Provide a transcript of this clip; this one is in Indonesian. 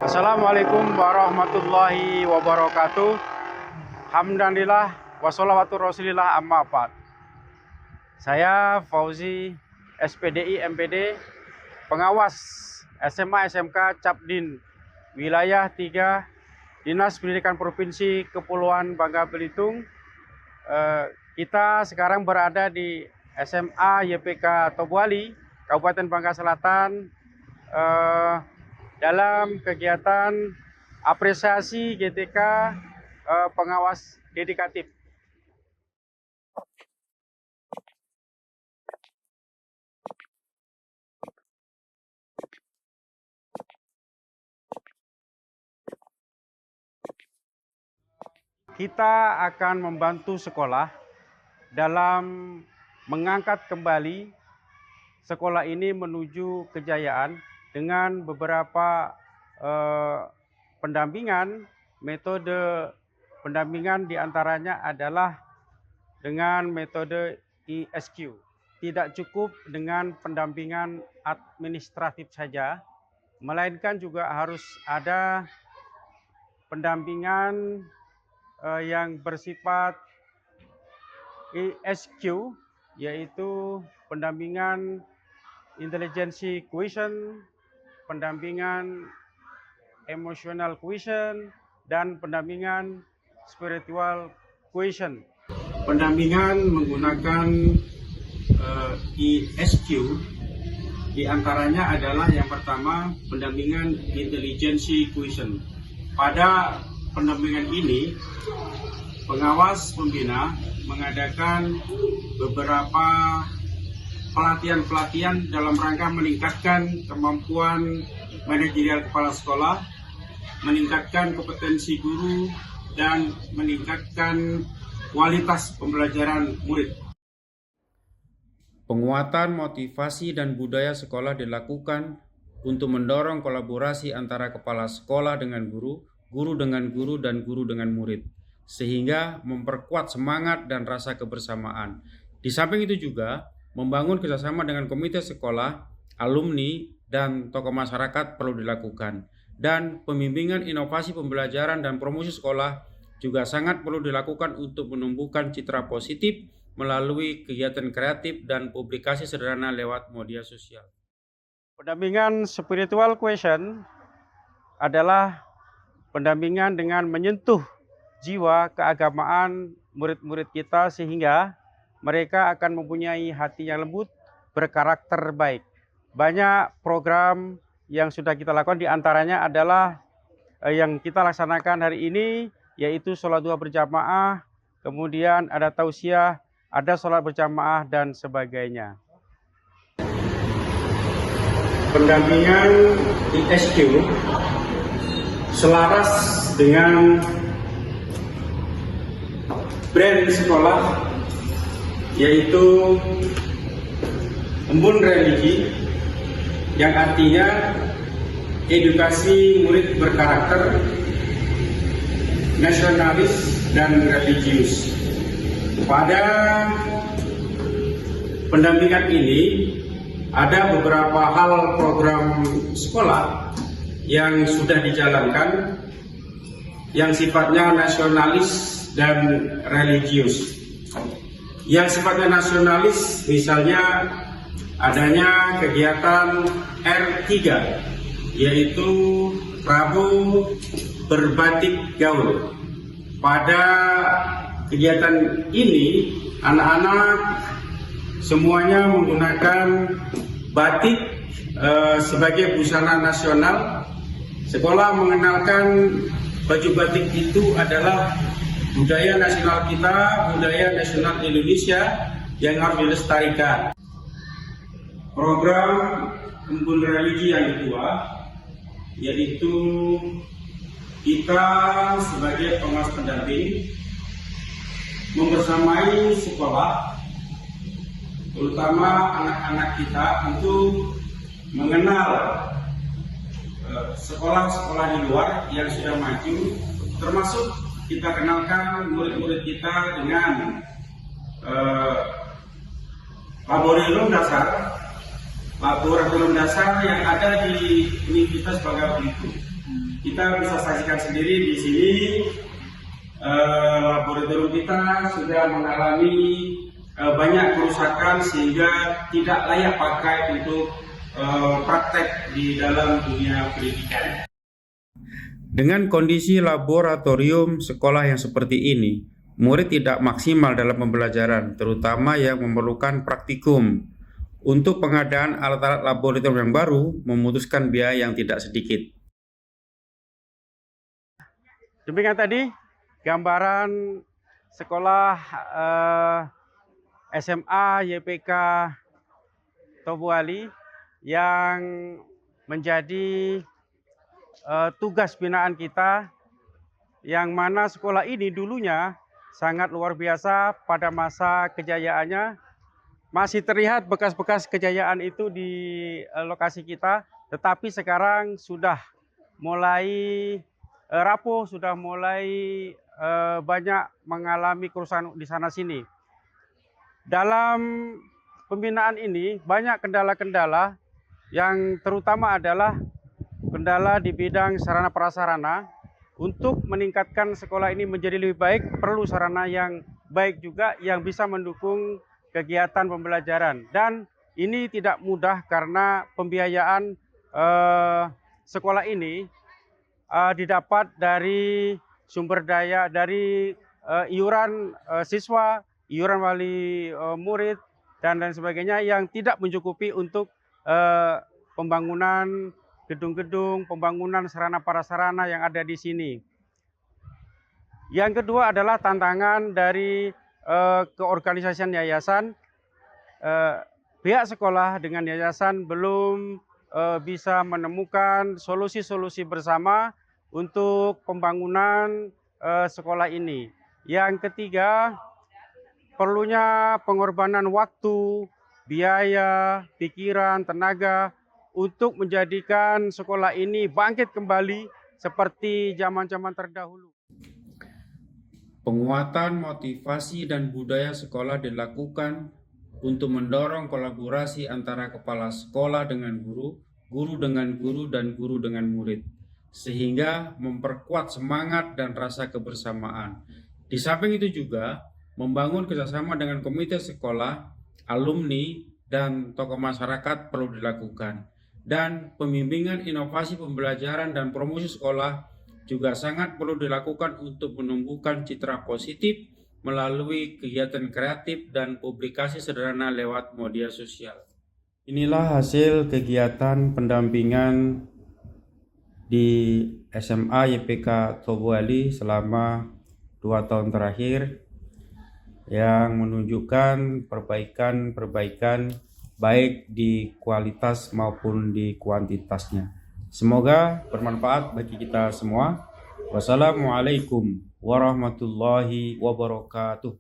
Assalamualaikum warahmatullahi wabarakatuh. Hamdanillah wassalawatu rasulillah amma ba'd. Saya Fauzi, SPDI MPD, pengawas SMA SMK Capdin Wilayah 3 Dinas Pendidikan Provinsi Kepulauan Bangka Belitung. Kita sekarang berada di SMA YPK Tobuali, Kabupaten Bangka Selatan, dalam kegiatan apresiasi GTK pengawas dedikatif. Kita akan membantu sekolah dalam mengangkat kembali sekolah ini menuju kejayaan dengan beberapa pendampingan. Metode pendampingan diantaranya adalah dengan metode ESQ. Tidak cukup dengan pendampingan administratif saja, melainkan juga harus ada pendampingan yang bersifat ESQ, yaitu pendampingan intelligence quotient, pendampingan emotional quotient, dan pendampingan spiritual quotient. Pendampingan menggunakan ESQ diantaranya adalah yang pertama pendampingan intelligence quotient. Pada pendampingan ini, pengawas pembina mengadakan beberapa pelatihan-pelatihan dalam rangka meningkatkan kemampuan manajerial kepala sekolah, meningkatkan kompetensi guru, dan meningkatkan kualitas pembelajaran murid. Penguatan motivasi dan budaya sekolah dilakukan untuk mendorong kolaborasi antara kepala sekolah dengan guru, guru dengan guru, dan guru dengan murid, sehingga memperkuat semangat dan rasa kebersamaan. Di samping itu juga, membangun kerjasama dengan komite sekolah, alumni, dan tokoh masyarakat perlu dilakukan. Dan pembimbingan inovasi pembelajaran dan promosi sekolah juga sangat perlu dilakukan untuk menumbuhkan citra positif melalui kegiatan kreatif dan publikasi sederhana lewat media sosial. Pendampingan spiritual quotient adalah pendampingan dengan menyentuh jiwa keagamaan murid-murid kita sehingga mereka akan mempunyai hati yang lembut, berkarakter baik. Banyak program yang sudah kita lakukan, diantaranya adalah yang kita laksanakan hari ini, yaitu sholat duha berjamaah, kemudian ada tausiah, ada sholat berjamaah, dan sebagainya. Pendampingan ESQ selaras dengan brand sekolah, yaitu embun religi, yang artinya edukasi murid berkarakter, nasionalis, dan religius. Pada pendampingan ini ada beberapa hal program sekolah yang sudah dijalankan yang sifatnya nasionalis dan religius. Yang sifatnya nasionalis misalnya adanya kegiatan R3, yaitu Rabu Berbatik Gaul. Pada kegiatan ini anak-anak semuanya menggunakan batik sebagai busana nasional. Sekolah mengenalkan baju batik itu adalah budaya nasional kita, budaya nasional Indonesia yang harus dilestarikan. Program embun religi yang kedua, yaitu kita sebagai pengawas pendamping membersamai sekolah, terutama anak-anak kita, untuk mengenal sekolah-sekolah di luar yang sudah maju, termasuk kita kenalkan murid-murid kita dengan laboratorium dasar yang ada di Universitas Bangka Belitung. kita bisa saksikan sendiri di sini laboratorium kita sudah mengalami banyak kerusakan sehingga tidak layak pakai untuk praktek di dalam dunia pendidikan. Dengan kondisi laboratorium sekolah yang seperti ini, murid tidak maksimal dalam pembelajaran, terutama yang memerlukan praktikum. Untuk pengadaan alat-alat laboratorium yang baru memutuskan biaya yang tidak sedikit. Demikian tadi gambaran sekolah SMA YPK Tobuali yang menjadi tugas binaan kita, yang mana sekolah ini dulunya sangat luar biasa pada masa kejayaannya. Masih terlihat bekas-bekas kejayaan itu di lokasi kita, tetapi sekarang sudah mulai rapuh, sudah mulai banyak mengalami kerusakan di sana sini. Dalam pembinaan ini banyak kendala-kendala, yang terutama adalah kendala di bidang sarana prasarana. Untuk meningkatkan sekolah ini menjadi lebih baik, perlu sarana yang baik juga yang bisa mendukung kegiatan pembelajaran. Dan ini tidak mudah karena pembiayaan sekolah ini didapat dari sumber daya, dari iuran siswa, iuran wali murid, dan lain sebagainya yang tidak mencukupi untuk pembangunan gedung-gedung, pembangunan sarana prasarana yang ada di sini. Yang kedua adalah tantangan dari keorganisasian yayasan. Pihak sekolah dengan yayasan belum bisa menemukan solusi-solusi bersama untuk pembangunan sekolah ini. Yang ketiga, perlunya pengorbanan waktu, biaya, pikiran, tenaga untuk menjadikan sekolah ini bangkit kembali seperti zaman-zaman terdahulu. Penguatan motivasi dan budaya sekolah dilakukan untuk mendorong kolaborasi antara kepala sekolah dengan guru, guru dengan guru, dan guru dengan murid, sehingga memperkuat semangat dan rasa kebersamaan. Di samping itu juga membangun kerjasama dengan komite sekolah, alumni, dan tokoh masyarakat perlu dilakukan. Dan pembimbingan inovasi pembelajaran dan promosi sekolah juga sangat perlu dilakukan untuk menumbuhkan citra positif melalui kegiatan kreatif dan publikasi sederhana lewat media sosial. Inilah hasil kegiatan pendampingan di SMA YPK Tobuali selama 2 tahun terakhir, yang menunjukkan perbaikan baik di kualitas maupun di kuantitasnya. Semoga bermanfaat bagi kita semua. Wassalamualaikum warahmatullahi wabarakatuh.